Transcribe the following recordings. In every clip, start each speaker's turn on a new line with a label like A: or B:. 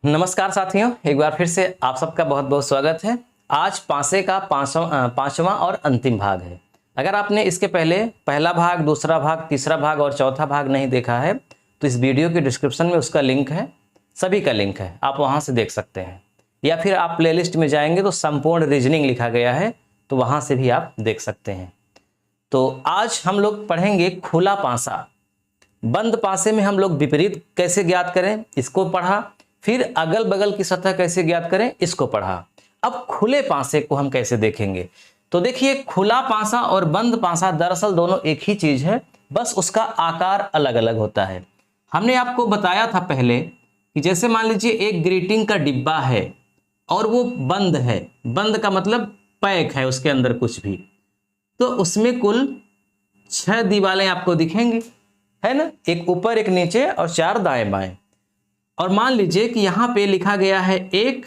A: नमस्कार साथियों, एक बार फिर से आप सबका बहुत बहुत स्वागत है। आज पासे का पांचवा और अंतिम भाग है। अगर आपने इसके पहले पहला भाग, दूसरा भाग, तीसरा भाग और चौथा भाग नहीं देखा है तो इस वीडियो के डिस्क्रिप्शन में उसका लिंक है, सभी का लिंक है, आप वहां से देख सकते हैं। या फिर आप प्लेलिस्ट में जाएंगे तो संपूर्ण रीजनिंग लिखा गया है, तो वहां से भी आप देख सकते हैं। तो आज हम लोग पढ़ेंगे खुला पासा। बंद पासे में हम लोग विपरीत कैसे ज्ञात करें, इसको पढ़ा। फिर अगल बगल की सतह कैसे ज्ञात करें, इसको पढ़ा। अब खुले पासे को हम कैसे देखेंगे। तो देखिए, खुला पासा और बंद पासा दरअसल दोनों एक ही चीज है, बस उसका आकार अलग अलग होता है। हमने आपको बताया था पहले कि जैसे मान लीजिए एक ग्रीटिंग का डिब्बा है और वो बंद है। बंद का मतलब पैक है, उसके अंदर कुछ भी, तो उसमें कुल 6 दीवारें आपको दिखेंगी, है ना। एक ऊपर, एक नीचे और 4 दाएं बाएं। और मान लीजिए कि यहाँ पे लिखा गया है 1,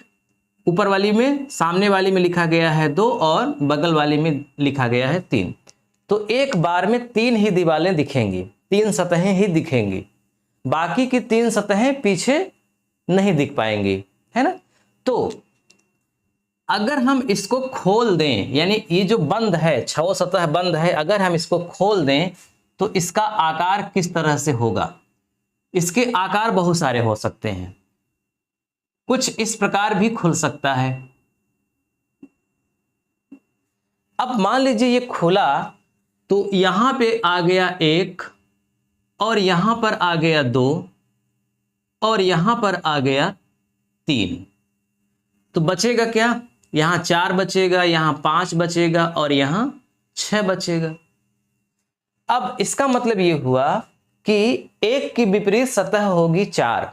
A: ऊपर वाली में, सामने वाली में लिखा गया है 2 और बगल वाली में लिखा गया है 3। तो एक बार में 3 ही दीवारें दिखेंगी, 3 सतहें ही दिखेंगी, बाकी की 3 सतहें पीछे नहीं दिख पाएंगी, है ना। तो अगर हम इसको खोल दें, यानी ये जो बंद है, 6 सतह बंद है, अगर हम इसको खोल दें तो इसका आकार किस तरह से होगा। इसके आकार बहुत सारे हो सकते हैं, कुछ इस प्रकार भी खुल सकता है। अब मान लीजिए ये खुला, तो यहां पे आ गया 1 और यहां पर आ गया 2 और यहां पर आ गया 3। तो बचेगा क्या, यहां 4 बचेगा, यहां 5 बचेगा और यहां 6 बचेगा। अब इसका मतलब ये हुआ कि 1 की विपरीत सतह होगी 4।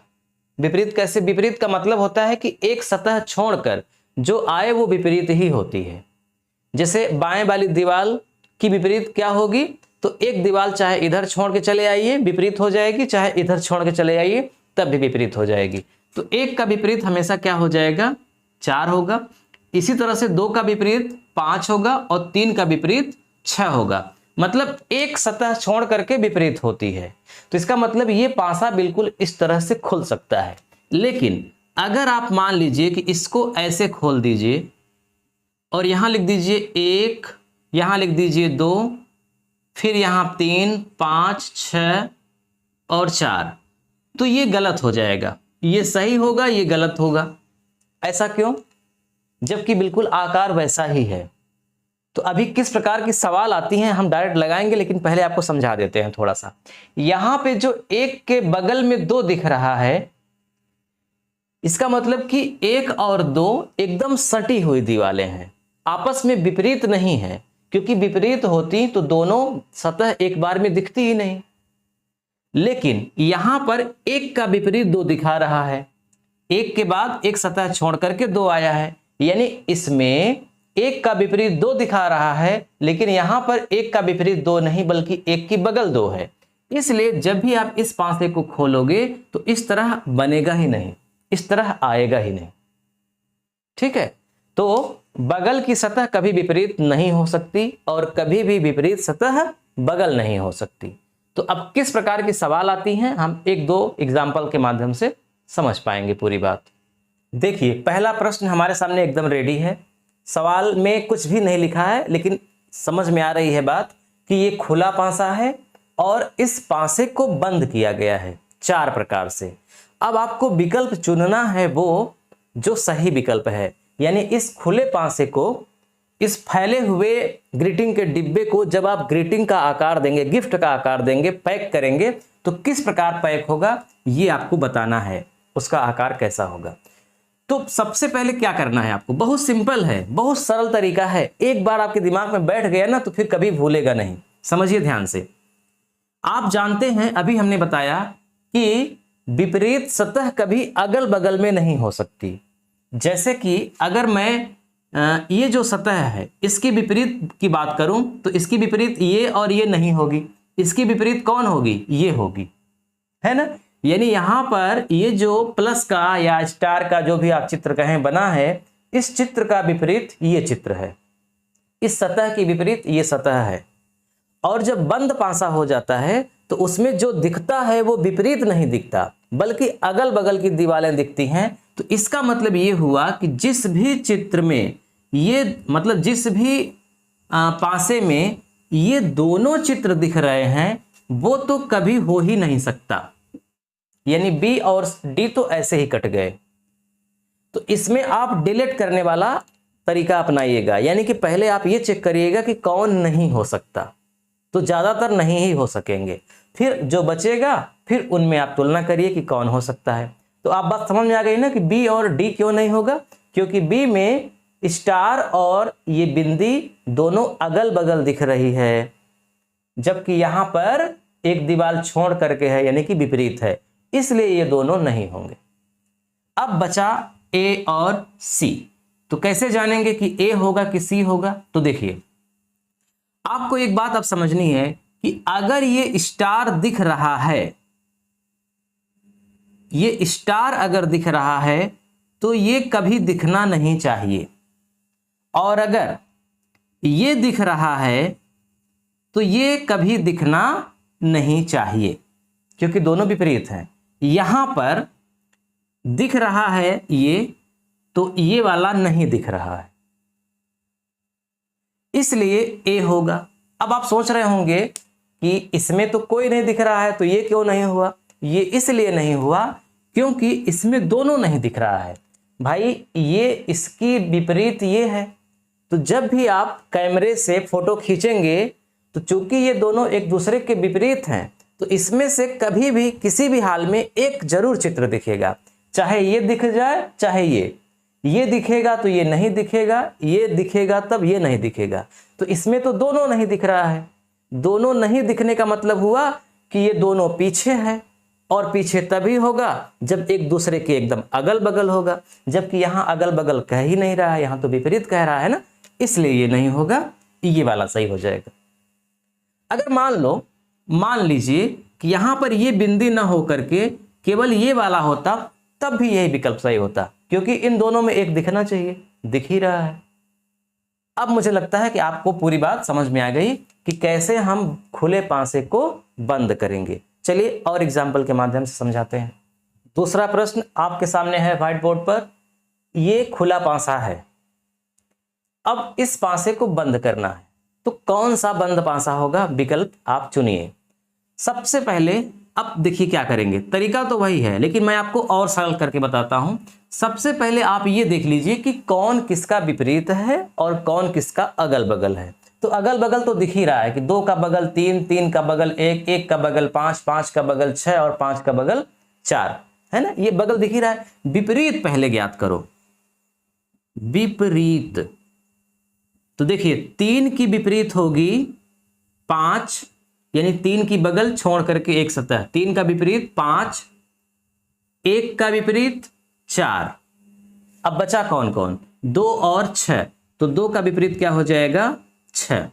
A: विपरीत कैसे, विपरीत का मतलब होता है कि एक सतह छोड़कर जो आए वो विपरीत ही होती है। जैसे बाएं वाली दीवार की विपरीत क्या होगी, तो एक दीवार चाहे इधर छोड़ के चले आइए विपरीत हो जाएगी, चाहे इधर छोड़ के चले आइए तब भी विपरीत हो जाएगी। तो 1 का विपरीत हमेशा क्या हो जाएगा, 4 होगा। इसी तरह से 2 का विपरीत 5 होगा और 3 का विपरीत 6 होगा। मतलब एक सतह छोड़ करके विपरीत होती है। तो इसका मतलब ये पासा बिल्कुल इस तरह से खुल सकता है। लेकिन अगर आप मान लीजिए कि इसको ऐसे खोल दीजिए और यहां लिख दीजिए 1, यहां लिख दीजिए 2, फिर यहां 3, 5, 6 और 4, तो ये गलत हो जाएगा। ये सही होगा, ये गलत होगा। ऐसा क्यों, जबकि बिल्कुल आकार वैसा ही है। तो अभी किस प्रकार की सवाल आती हैं हम डायरेक्ट लगाएंगे, लेकिन पहले आपको समझा देते हैं थोड़ा सा। यहां पे जो 1 के बगल में 2 दिख रहा है, इसका मतलब कि 1 और 2 एकदम सटी हुई दीवारें हैं, आपस में विपरीत नहीं है। क्योंकि विपरीत होती तो दोनों सतह एक बार में दिखती ही नहीं। लेकिन यहां पर 1 का विपरीत 2 दिखा रहा है, 1 के बाद एक सतह छोड़ करके 2 आया है, यानी इसमें 1 का विपरीत 2 दिखा रहा है, लेकिन यहां पर 1 का विपरीत 2 नहीं बल्कि 1 की बगल 2 है। इसलिए जब भी आप इस पासे को खोलोगे तो इस तरह बनेगा ही नहीं, इस तरह आएगा ही नहीं। ठीक है, तो बगल की सतह कभी विपरीत नहीं हो सकती और कभी भी विपरीत सतह बगल नहीं हो सकती। तो अब किस प्रकार की सवाल आती हैं, हम 1-2 एग्जाम्पल के माध्यम से समझ पाएंगे पूरी बात। देखिए, पहला प्रश्न हमारे सामने एकदम रेडी है। सवाल में कुछ भी नहीं लिखा है, लेकिन समझ में आ रही है बात कि ये खुला पासा है और इस पासे को बंद किया गया है 4 प्रकार से। अब आपको विकल्प चुनना है वो जो सही विकल्प है, यानी इस खुले पासे को, इस फैले हुए ग्रीटिंग के डिब्बे को जब आप ग्रीटिंग का आकार देंगे, गिफ्ट का आकार देंगे, पैक करेंगे, तो किस प्रकार पैक होगा ये आपको बताना है, उसका आकार कैसा होगा। तो सबसे पहले क्या करना है आपको, बहुत सिंपल है, बहुत सरल तरीका है। एक बार आपके दिमाग में बैठ गया ना तो फिर कभी भूलेगा नहीं। समझिए ध्यान से। आप जानते हैं, अभी हमने बताया कि विपरीत सतह कभी अगल बगल में नहीं हो सकती। जैसे कि अगर मैं ये जो सतह है इसकी विपरीत की बात करूं तो इसकी विपरीत ये और ये नहीं होगी, इसकी विपरीत कौन होगी, ये होगी, है ना। यानी यहां पर ये जो प्लस का या स्टार का जो भी आप चित्र कहें बना है, इस चित्र का विपरीत ये चित्र है, इस सतह की विपरीत ये सतह है। और जब बंद पासा हो जाता है तो उसमें जो दिखता है वो विपरीत नहीं दिखता, बल्कि अगल बगल की दीवारें दिखती हैं। तो तो इसका मतलब ये हुआ कि जिस भी चित्र में ये मतलब जिस भी पासे में ये दोनों चित्र दिख रहे हैं वो तो कभी हो ही नहीं सकता, यानी बी और डी तो ऐसे ही कट गए। तो इसमें आप डिलीट करने वाला तरीका अपनाइएगा, यानी कि पहले आप ये चेक करिएगा कि कौन नहीं हो सकता, तो ज़्यादातर नहीं ही हो सकेंगे, फिर जो बचेगा फिर उनमें आप तुलना करिए कि कौन हो सकता है। तो आप बात समझ में आ गई ना कि बी और डी क्यों नहीं होगा, क्योंकि बी में स्टार और ये बिंदी दोनों अगल बगल दिख रही है, जबकि यहां पर एक दीवार छोड़ करके है, यानी कि विपरीत है, इसलिए ये दोनों नहीं होंगे। अब बचा ए और सी। तो कैसे जानेंगे कि ए होगा कि सी होगा? तो देखिए, आपको एक बात अब समझनी है कि अगर ये स्टार दिख रहा है, ये स्टार अगर दिख रहा है तो ये कभी दिखना नहीं चाहिए, और अगर ये दिख रहा है तो ये कभी दिखना नहीं चाहिए, क्योंकि दोनों विपरीत हैं। यहां पर दिख रहा है ये, तो ये वाला नहीं दिख रहा है, इसलिए ए होगा। अब आप सोच रहे होंगे कि इसमें तो कोई नहीं दिख रहा है तो ये क्यों नहीं हुआ? ये इसलिए नहीं हुआ क्योंकि इसमें दोनों नहीं दिख रहा है। भाई ये इसकी विपरीत ये है, तो जब भी आप कैमरे से फोटो खींचेंगे तो चूंकि ये दोनों एक दूसरे के विपरीत हैं, तो इसमें से कभी भी किसी भी हाल में एक जरूर चित्र दिखेगा, चाहे ये दिख जाए चाहे ये दिखेगा तो ये नहीं दिखेगा, ये दिखेगा तब ये नहीं दिखेगा। तो इसमें तो दोनों नहीं दिख रहा है। दोनों नहीं दिखने का मतलब हुआ कि ये दोनों पीछे है, और पीछे तभी होगा जब एक दूसरे के एकदम अगल बगल होगा, जबकि यहाँ अगल बगल कह ही नहीं रहा है, यहाँ तो विपरीत कह रहा है ना, इसलिए ये नहीं होगा, ये वाला सही हो जाएगा। अगर मान लीजिए कि यहाँ पर ये बिंदी ना हो करके केवल ये वाला होता, तब भी यही विकल्प सही होता, क्योंकि इन दोनों में एक दिखना चाहिए, दिख ही रहा है। अब मुझे लगता है कि आपको पूरी बात समझ में आ गई कि कैसे हम खुले पासे को बंद करेंगे। चलिए और एग्जाम्पल के माध्यम से समझाते हैं। दूसरा प्रश्न आपके सामने है व्हाइट बोर्ड पर। ये खुला पासा है, अब इस पासे को बंद करना है, तो कौन सा बंद पासा होगा? विकल्प आप चुनिए। सबसे पहले अब देखिए क्या करेंगे, तरीका तो वही है लेकिन मैं आपको और सरल करके बताता हूं। सबसे पहले आप ये देख लीजिए कि कौन किसका विपरीत है और कौन किसका अगल बगल है। तो अगल बगल तो दिख ही रहा है कि 2 का बगल 3, 3 का बगल 1, 1 का बगल 5, 5 का बगल 6 और 5 का बगल 4 है ना, ये बगल दिख ही रहा है। विपरीत पहले ज्ञात करो, विपरीत। तो देखिए 3 की विपरीत होगी 5, यानी 3 की बगल छोड़ करके एक सतह, 3 का विपरीत 5, 1 का विपरीत 4। अब बचा कौन कौन? 2 और 6, तो 2 का विपरीत क्या हो जाएगा? 6।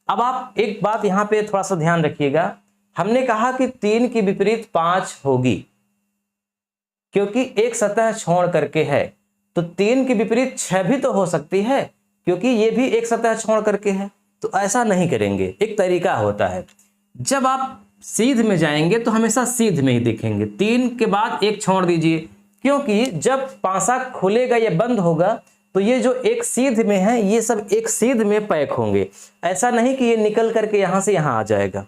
A: अब आप एक बात यहां पे थोड़ा सा ध्यान रखिएगा, हमने कहा कि 3 की विपरीत 5 होगी क्योंकि एक सतह छोड़ करके है, तो 3 की विपरीत 6 भी तो हो सकती है क्योंकि ये भी एक सतह छोड़ करके है। तो ऐसा नहीं करेंगे, एक तरीका होता है, जब आप सीध में जाएंगे तो हमेशा सीध में ही दिखेंगे, 3 के बाद 1 छोड़ दीजिए, क्योंकि जब पासा खुलेगा या बंद होगा तो ये जो एक सीध में है ये सब एक सीध में पैक होंगे, ऐसा नहीं कि ये निकल करके यहां से यहां आ जाएगा।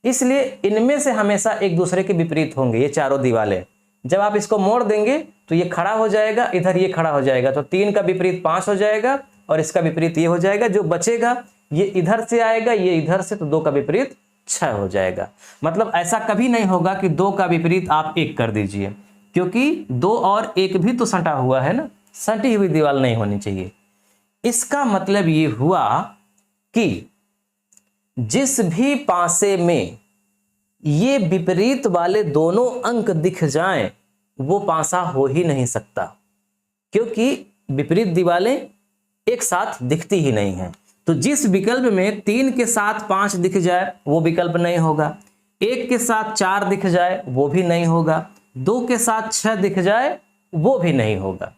A: इसलिए इनमें से हमेशा एक दूसरे के विपरीत होंगे ये चारों दीवारें। जब आप इसको मोड़ देंगे तो ये खड़ा हो जाएगा, इधर ये खड़ा हो जाएगा, तो 3 का विपरीत 5 हो जाएगा और इसका विपरीत ये हो जाएगा। जो बचेगा ये इधर से आएगा, ये इधर से, तो 2 का विपरीत 6 हो जाएगा। मतलब ऐसा कभी नहीं होगा कि 2 का विपरीत आप 1 कर दीजिए, क्योंकि 2 और 1 भी तो सटा हुआ है ना, सटी हुई दीवार नहीं होनी चाहिए। इसका मतलब ये हुआ कि जिस भी पासे में ये विपरीत वाले दोनों अंक दिख जाएं वो पासा हो ही नहीं सकता, क्योंकि विपरीत दीवारें एक साथ दिखती ही नहीं हैं। तो जिस विकल्प में 3 के साथ 5 दिख जाए वो विकल्प नहीं होगा, 1 के साथ 4 दिख जाए वो भी नहीं होगा, 2 के साथ 6 दिख जाए वो भी नहीं होगा।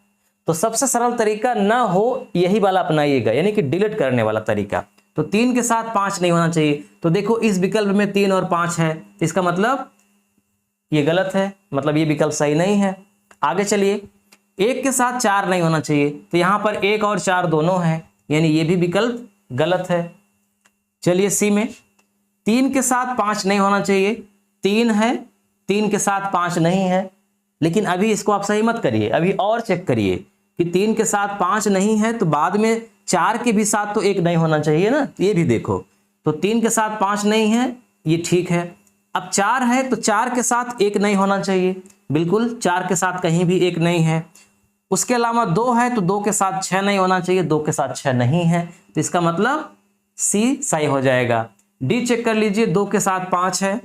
A: तो सबसे सरल तरीका ना हो यही वाला अपनाइएगा, यानी कि डिलीट करने वाला तरीका। तो 3 के साथ 5 नहीं होना चाहिए, तो देखो इस विकल्प में 3 और 5 है, इसका मतलब ये गलत है, मतलब ये विकल्प सही नहीं है। आगे चलिए, एक के साथ 4 नहीं होना चाहिए, तो यहाँ पर 1 और 4 दोनों हैं, यानी ये भी विकल्प गलत है। चलिए सी में 3 के साथ 5 नहीं होना चाहिए, 3 है, 3 के साथ 5 नहीं है। लेकिन अभी इसको आप सही मत करिए, अभी और चेक करिए कि 3 के साथ 5 नहीं है तो बाद में 4 के भी साथ तो 1 नहीं होना चाहिए ना, ये भी देखो। तो 3 के साथ 5 नहीं है, ये ठीक है। अब 4 है तो 4 के साथ 1 नहीं होना चाहिए, बिल्कुल 4 के साथ कहीं भी 1 नहीं है। उसके अलावा 2 है तो 2 के साथ 6 नहीं होना चाहिए, 2 के साथ 6 नहीं है, तो इसका मतलब सी सही हो जाएगा। डी चेक कर लीजिए, 2 के साथ 5 है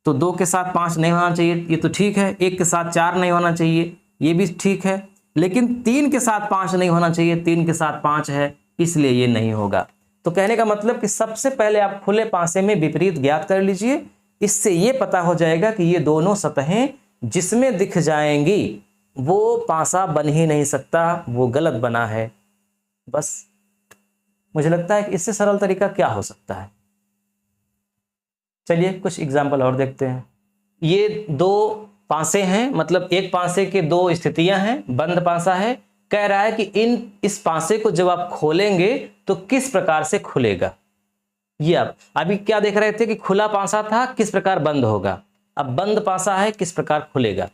A: तो 2 के साथ 5 नहीं होना चाहिए, ये तो ठीक है। 1 के साथ 4 नहीं होना चाहिए, ये भी ठीक है। लेकिन 3 के साथ 5 नहीं होना चाहिए, 3 के साथ 5 है, इसलिए ये नहीं होगा। तो कहने का मतलब कि सबसे पहले आप खुले पासे में विपरीत ज्ञात कर लीजिए, इससे ये पता हो जाएगा कि ये दोनों सतहें जिसमें दिख जाएंगी वो पासा बन ही नहीं सकता, वो गलत बना है। बस मुझे लगता है कि इससे सरल तरीका क्या हो सकता है। चलिए कुछ एग्जाम्पल और देखते हैं। ये 2 पासे हैं, मतलब एक पासे के 2 स्थितियां हैं, बंद पासा है। कह रहा है कि इस पासे को जब आप खोलेंगे तो किस प्रकार से खुलेगा। ये आप अभी क्या देख रहे थे कि खुला पासा था, किस प्रकार बंद होगा। अब बंद पासा है, किस प्रकार खुलेगा।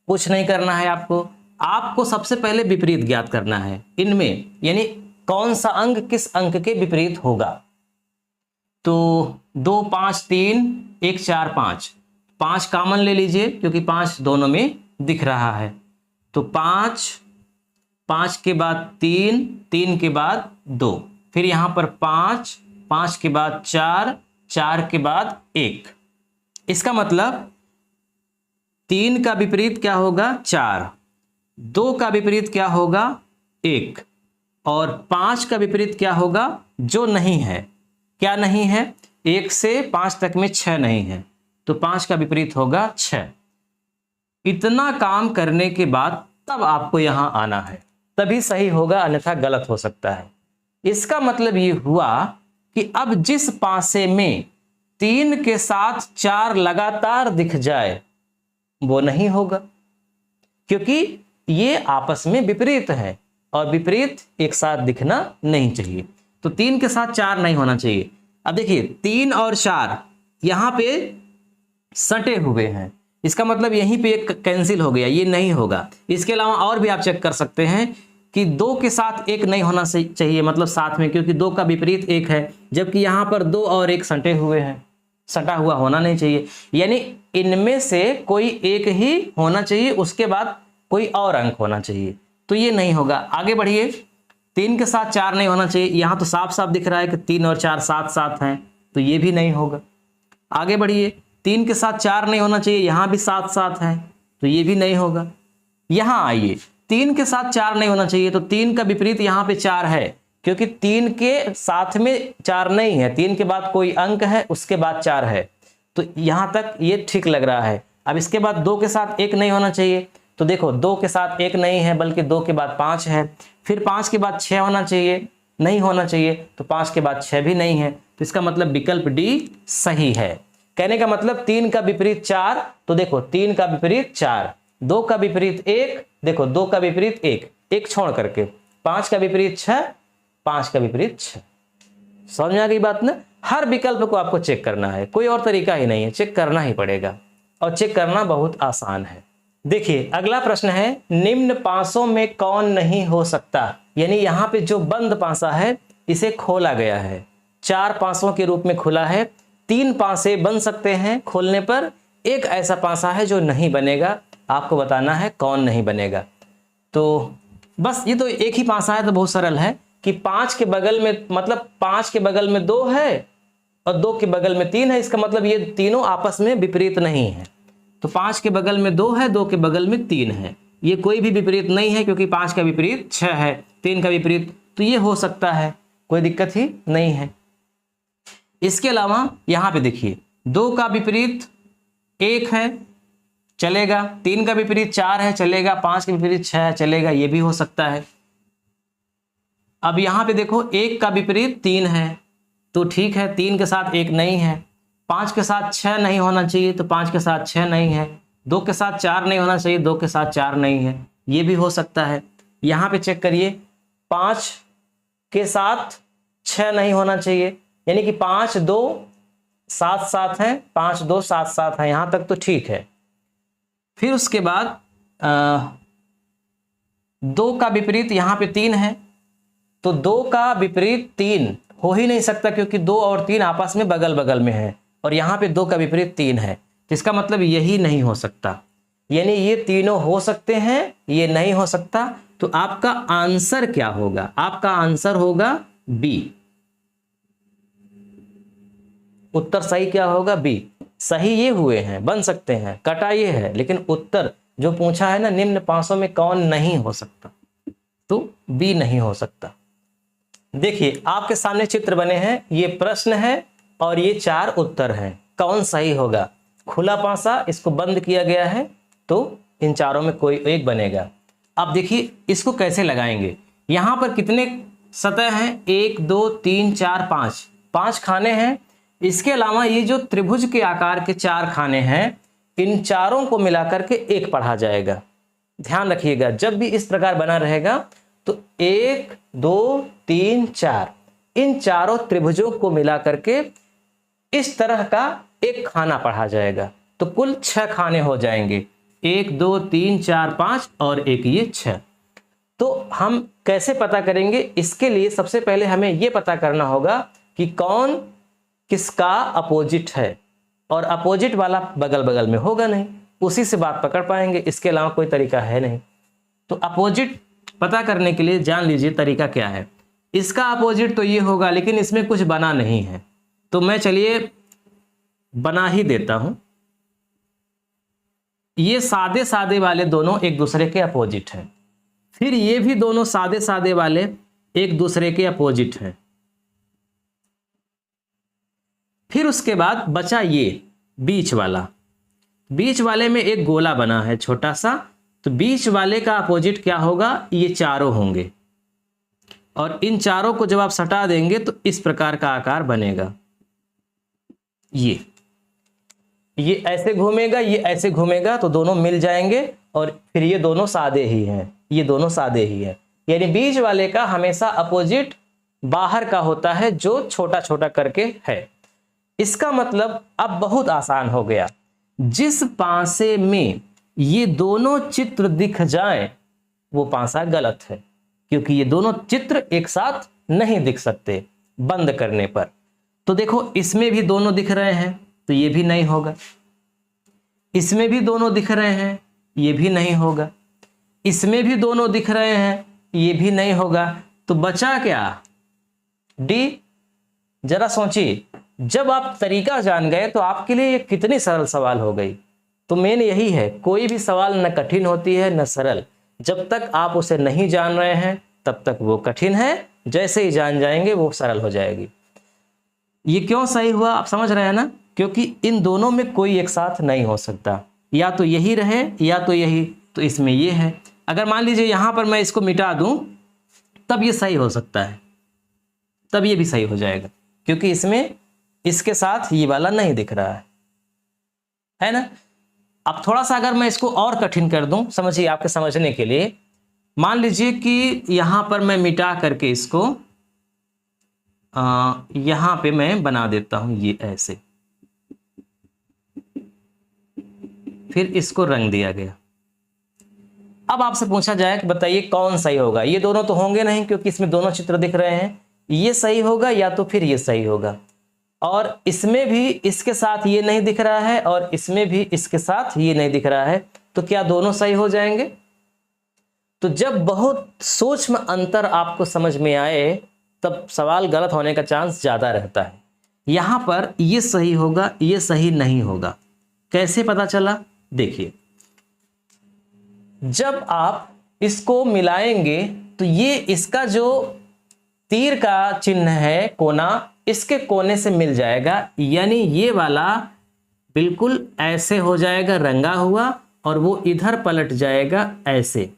A: कुछ नहीं करना है आपको सबसे पहले विपरीत ज्ञात करना है इनमें, यानी कौन सा अंक किस अंक के विपरीत होगा। तो 2 5 3 1 4 5, 5 कॉमन ले लीजिए क्योंकि 5 दोनों में दिख रहा है। तो 5, 5 के बाद 3, 3 के बाद 2, फिर यहां पर 5, 5 के बाद 4, 4 के बाद 1। इसका मतलब 3 का विपरीत क्या होगा 4, 2 का विपरीत क्या होगा 1, और 5 का विपरीत क्या होगा जो नहीं है। क्या नहीं है, 1 से 5 तक में 6 नहीं है, तो 5 का विपरीत होगा 6। इतना काम करने के बाद तब आपको यहां आना है, तभी सही होगा, अन्यथा गलत हो सकता है। इसका मतलब ये हुआ कि अब जिस पासे में 3 के साथ 4 लगातार दिख जाए वो नहीं होगा, क्योंकि ये आपस में विपरीत है और विपरीत एक साथ दिखना नहीं चाहिए। तो 3 के साथ 4 नहीं होना चाहिए। अब देखिए 3 और 4 यहां पे सटे हुए हैं, इसका मतलब यहीं पे एक कैंसिल हो गया, ये नहीं होगा। इसके अलावा और भी आप चेक कर सकते हैं कि 2 के साथ 1 नहीं होना चाहिए, मतलब साथ में, क्योंकि 2 का विपरीत 1 है, जबकि यहां पर 2 और 1 सटे हुए हैं, सटा हुआ होना नहीं चाहिए। यानी इनमें से कोई एक ही होना चाहिए, उसके बाद कोई और अंक होना चाहिए, तो ये नहीं होगा। आगे बढ़िए, 3 के साथ 4 नहीं होना चाहिए, यहां तो साफ साफ दिख रहा है कि 3 और 4 साथ साथ हैं, तो ये भी नहीं होगा। आगे बढ़िए, 3 के साथ 4 नहीं होना चाहिए, यहां भी साथ साथ है, तो ये भी नहीं होगा। यहां आइए, 3 के साथ 4 नहीं होना चाहिए, तो 3 का विपरीत यहां पे 4 है, क्योंकि 3 के साथ में 4 नहीं है, 3 के बाद कोई अंक है, उसके बाद 4 है, तो यहां तक ये ठीक लग रहा है। अब इसके बाद 2 के साथ 1 नहीं होना चाहिए, तो देखो 2 के साथ 1 नहीं है, बल्कि 2 के बाद 5 है, फिर 5 के बाद 6 होना चाहिए, नहीं होना चाहिए, तो 5 के बाद 6 भी नहीं है, तो इसका मतलब विकल्प डी सही है। कहने का मतलब 3 का विपरीत 4, तो देखो 3 का विपरीत 4, 2 का विपरीत 1, देखो 2 का विपरीत 1, 1 छोड़ करके, 5 का विपरीत 6, 5 का विपरीत 6। समझ में आ गई बात ना। हर विकल्प को आपको चेक करना है, कोई और तरीका ही नहीं है, चेक करना ही पड़ेगा, और चेक करना बहुत आसान है। देखिए अगला प्रश्न है, निम्न पासों में कौन नहीं हो सकता। यानी यहां पे जो बंद पासा है इसे खोला गया है, 4 पासों के रूप में खुला है, 3 पासे बन सकते हैं खोलने पर, एक ऐसा पासा है जो नहीं बनेगा, आपको बताना है कौन नहीं बनेगा। तो बस ये तो एक ही पासा है, तो बहुत सरल है कि 5 के बगल में, मतलब 5 के बगल में 2 है और 2 के बगल में 3 है, इसका मतलब ये तीनों आपस में विपरीत नहीं है। तो 5 के बगल में 2 है, 2 के बगल में 3 है, ये कोई भी विपरीत नहीं है, क्योंकि 5 का विपरीत 6 है, 3 का विपरीत, तो ये हो सकता है, कोई दिक्कत ही नहीं है। इसके अलावा यहां पे देखिए 2 का विपरीत 1 है, चलेगा, 3 का विपरीत 4 है, चलेगा, 5 का विपरीत 6 है, चलेगा, ये भी हो सकता है। अब यहां पे देखो 1 का विपरीत 3 है, तो ठीक है, 3 के साथ 1 नहीं है, 5 के साथ 6 नहीं होना चाहिए, तो 5 के साथ 6 नहीं है, 2 के साथ 4 नहीं होना चाहिए, 2 के साथ 4 नहीं है, ये भी हो सकता है। यहाँ पे चेक करिए, 5 के साथ 6 नहीं होना चाहिए, यानी कि 5 2 7 7 है, 5 2 7 7 है, यहाँ तक तो ठीक है। फिर उसके बाद 2 का विपरीत यहाँ पे 3 है, तो 2 का विपरीत 3 हो ही नहीं सकता, क्योंकि 2 और 3 आपस में बगल बगल में है, और यहाँ पे 2 का विपरीत 3 है, तो इसका मतलब यही नहीं हो सकता। यानी ये तीनों हो सकते हैं, ये नहीं हो सकता। तो आपका आंसर क्या होगा? आपका आंसर होगा बी। उत्तर सही क्या होगा? बी। सही ये हुए हैं, बन सकते हैं, कटा ये है, लेकिन उत्तर जो पूछा है ना, निम्न 500 में कौन नहीं हो सकता, तो बी नहीं हो सकता। देखिए आपके सामने चित्र बने हैं, ये प्रश्न है और ये 4 उत्तर हैं। कौन सही होगा? खुला पासा, इसको बंद किया गया है, तो इन चारों में कोई एक बनेगा। अब देखिए इसको कैसे लगाएंगे। यहां पर कितने सतह हैं? 1 2 3 4 5, 5 खाने हैं। इसके अलावा ये जो त्रिभुज के आकार के 4 खाने हैं, इन चारों को मिलाकर के एक पढ़ा जाएगा। ध्यान रखिएगा, जब भी इस प्रकार बना रहेगा तो 1 2 3 4, इन चारों त्रिभुजों को मिलाकर के इस तरह का एक खाना पढ़ा जाएगा, तो कुल 6 खाने हो जाएंगे। 1 2 3 4 5 और एक ये 6। तो हम कैसे पता करेंगे? इसके लिए सबसे पहले हमें यह पता करना होगा कि कौन किसका अपोजिट है, और अपोजिट वाला बगल बगल में होगा नहीं, उसी से बात पकड़ पाएंगे, इसके अलावा कोई तरीका है नहीं। तो अपोजिट पता करने के लिए जान लीजिए तरीका क्या है। इसका अपोजिट तो ये होगा, लेकिन इसमें कुछ बना नहीं है, तो मैं चलिए बना ही देता हूं। ये सादे सादे वाले दोनों एक दूसरे के अपोजिट हैं, फिर ये भी दोनों सादे सादे वाले एक दूसरे के अपोजिट हैं। फिर उसके बाद बचा ये बीच वाला। बीच वाले में एक गोला बना है छोटा सा, तो बीच वाले का अपोजिट क्या होगा? ये चारों होंगे, और इन चारों को जब आप सटा देंगे तो इस प्रकार का आकार बनेगा। ये ऐसे घूमेगा, ये ऐसे घूमेगा, तो दोनों मिल जाएंगे, और फिर ये दोनों सादे ही हैं, ये दोनों सादे ही हैं। यानी बीच वाले का हमेशा अपोजिट बाहर का होता है, जो छोटा छोटा करके है। इसका मतलब अब बहुत आसान हो गया। जिस पासे में ये दोनों चित्र दिख जाएं, वो पासा गलत है, क्योंकि ये दोनों चित्र एक साथ नहीं दिख सकते बंद करने पर। तो देखो इसमें भी दोनों दिख रहे हैं, तो ये भी नहीं होगा। इसमें भी दोनों दिख रहे हैं, ये भी नहीं होगा। इसमें भी दोनों दिख रहे हैं, ये भी नहीं होगा। तो बचा क्या? डी। जरा सोचिए, जब आप तरीका जान गए तो आपके लिए ये कितनी सरल सवाल हो गई। तो मेन यही है, कोई भी सवाल न कठिन होती है न सरल। जब तक आप उसे नहीं जान रहे हैं तब तक वो कठिन है, जैसे ही जान जाएंगे वो सरल हो जाएगी। ये क्यों सही हुआ आप समझ रहे हैं ना? क्योंकि इन दोनों में कोई एक साथ नहीं हो सकता, या तो यही रहे या तो यही, तो इसमें ये है। अगर मान लीजिए यहां पर मैं इसको मिटा दूं, तब ये सही हो सकता है, तब ये भी सही हो जाएगा, क्योंकि इसमें इसके साथ ये वाला नहीं दिख रहा है ना। अब थोड़ा सा अगर मैं इसको और कठिन कर दूं, समझिए आपके समझने के लिए, मान लीजिए कि यहां पर मैं मिटा करके इसको यहां पे मैं बना देता हूं ये ऐसे, फिर इसको रंग दिया गया। अब आपसे पूछा जाए कि बताइए कौन सही होगा? ये दोनों तो होंगे नहीं, क्योंकि इसमें दोनों चित्र दिख रहे हैं। ये सही होगा या तो फिर ये सही होगा, और इसमें भी इसके साथ ये नहीं दिख रहा है, और इसमें भी इसके साथ ये नहीं दिख रहा है, तो क्या दोनों सही हो जाएंगे? तो जब बहुत सूक्ष्म अंतर आपको समझ में आए, तब सवाल गलत होने का चांस ज्यादा रहता है। यहां पर ये सही होगा, ये सही नहीं होगा। कैसे पता चला? देखिए, जब आप इसको मिलाएंगे तो ये इसका जो तीर का चिन्ह है कोना, इसके कोने से मिल जाएगा, यानी ये वाला बिल्कुल ऐसे हो जाएगा रंगा हुआ, और वो इधर पलट जाएगा ऐसे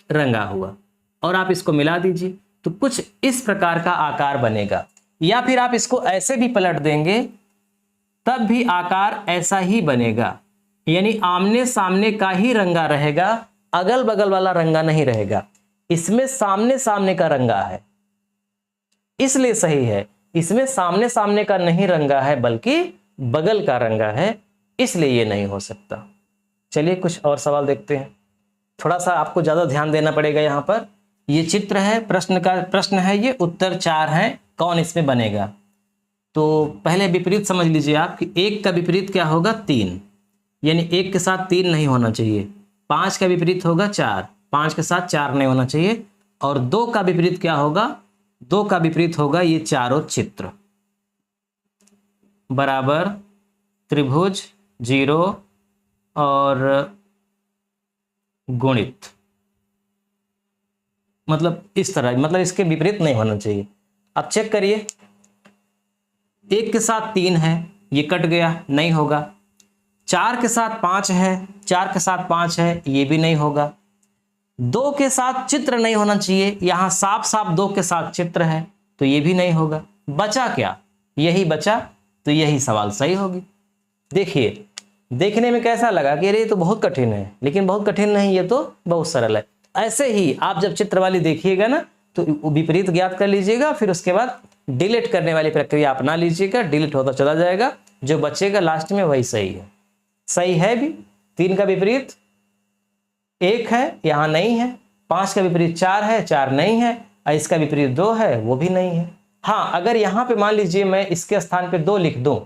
A: रंगा हुआ, और आप इसको मिला दीजिए तो कुछ इस प्रकार का आकार बनेगा। या फिर आप इसको ऐसे भी पलट देंगे तब भी आकार ऐसा ही बनेगा। यानी आमने सामने का ही रंगा रहेगा, अगल बगल वाला रंगा नहीं रहेगा। इसमें सामने सामने का रंगा है, इसलिए सही है। इसमें सामने सामने का नहीं रंगा है बल्कि बगल का रंगा है, इसलिए ये नहीं हो सकता। चलिए कुछ और सवाल देखते हैं। थोड़ा सा आपको ज्यादा ध्यान देना पड़ेगा। यहाँ पर ये चित्र है, प्रश्न है ये, उत्तर 4 है, कौन इसमें बनेगा? तो पहले विपरीत समझ लीजिए आप कि 1 का विपरीत क्या होगा? 3, यानी 1 के साथ 3 नहीं होना चाहिए। 5 का विपरीत होगा 4, 5 के साथ 4 नहीं होना चाहिए। और 2 का विपरीत क्या होगा? 2 का विपरीत होगा ये चारों चित्र बराबर त्रिभुज, 0 और गुणित, मतलब इस तरह, मतलब इसके विपरीत नहीं होना चाहिए। अब चेक करिए, 1 के साथ 3 है, ये कट गया, नहीं होगा। 4 के साथ 5 है, 4 के साथ 5 है, ये भी नहीं होगा। 2 के साथ चित्र नहीं होना चाहिए, यहां साफ साफ 2 के साथ चित्र है, तो ये भी नहीं होगा। बचा क्या? यही बचा, तो यही सवाल सही होगी। देखिए, देखने में कैसा लगा कि अरे ये तो बहुत कठिन है, लेकिन बहुत कठिन नहीं, ये तो बहुत सरल है। ऐसे ही आप जब चित्र वाली देखिएगा ना, तो विपरीत ज्ञात कर लीजिएगा, फिर उसके बाद डिलीट करने वाली प्रक्रिया अपना लीजिएगा, डिलीट होता चला जाएगा, जो बचेगा लास्ट में वही सही है। सही है भी, 3 का विपरीत 1 है, यहाँ नहीं है। 5 का विपरीत 4 है, 4 नहीं है। और इसका विपरीत 2 है, वो भी नहीं है। हाँ, अगर यहाँ पे मान लीजिए मैं इसके स्थान पे 2 लिख दूं,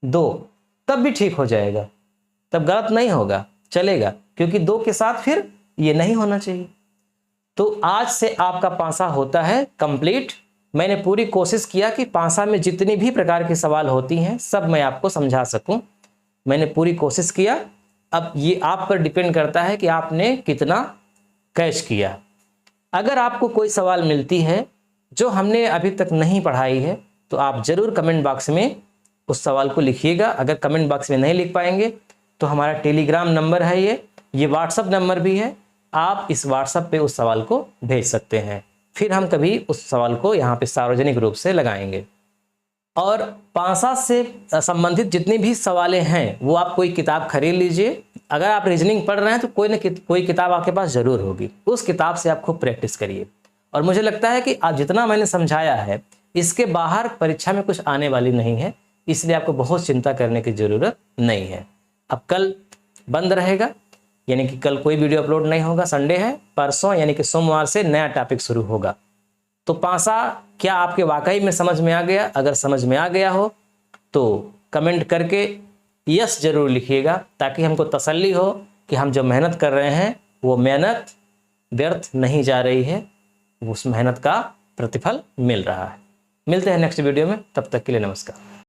A: 2, तब भी ठीक हो जाएगा, तब गलत नहीं होगा, चलेगा, क्योंकि 2 के साथ फिर ये नहीं होना चाहिए। तो आज से आपका पासा होता है कंप्लीट। मैंने पूरी कोशिश किया कि पासा में जितनी भी प्रकार के सवाल होती हैं सब मैं आपको समझा सकूं, मैंने पूरी कोशिश किया। अब ये आप पर डिपेंड करता है कि आपने कितना कैच किया। अगर आपको कोई सवाल मिलती है जो हमने अभी तक नहीं पढ़ाई है, तो आप जरूर कमेंट बॉक्स में उस सवाल को लिखिएगा। अगर कमेंट बॉक्स में नहीं लिख पाएंगे तो हमारा टेलीग्राम नंबर है, ये व्हाट्सअप नंबर भी है, आप इस व्हाट्सअप पे उस सवाल को भेज सकते हैं। फिर हम कभी उस सवाल को यहाँ पे सार्वजनिक रूप से लगाएंगे। और पासा से संबंधित जितनी भी सवालें हैं वो आप कोई किताब खरीद लीजिए। अगर आप रीजनिंग पढ़ रहे हैं तो कोई न कोई किताब आपके पास जरूर होगी, उस किताब से आप खूब प्रैक्टिस करिए। और मुझे लगता है कि आज जितना मैंने समझाया है इसके बाहर परीक्षा में कुछ आने वाली नहीं है, इसलिए आपको बहुत चिंता करने की जरूरत नहीं है। अब कल बंद रहेगा, यानी कि कल कोई वीडियो अपलोड नहीं होगा, संडे है। परसों यानी कि सोमवार से नया टॉपिक शुरू होगा। तो पासा क्या आपके वाकई में समझ में आ गया? अगर समझ में आ गया हो तो कमेंट करके यस जरूर लिखिएगा, ताकि हमको तसल्ली हो कि हम जो मेहनत कर रहे हैं वो मेहनत व्यर्थ नहीं जा रही है, उस मेहनत का प्रतिफल मिल रहा है। मिलते हैं नेक्स्ट वीडियो में, तब तक के लिए नमस्कार।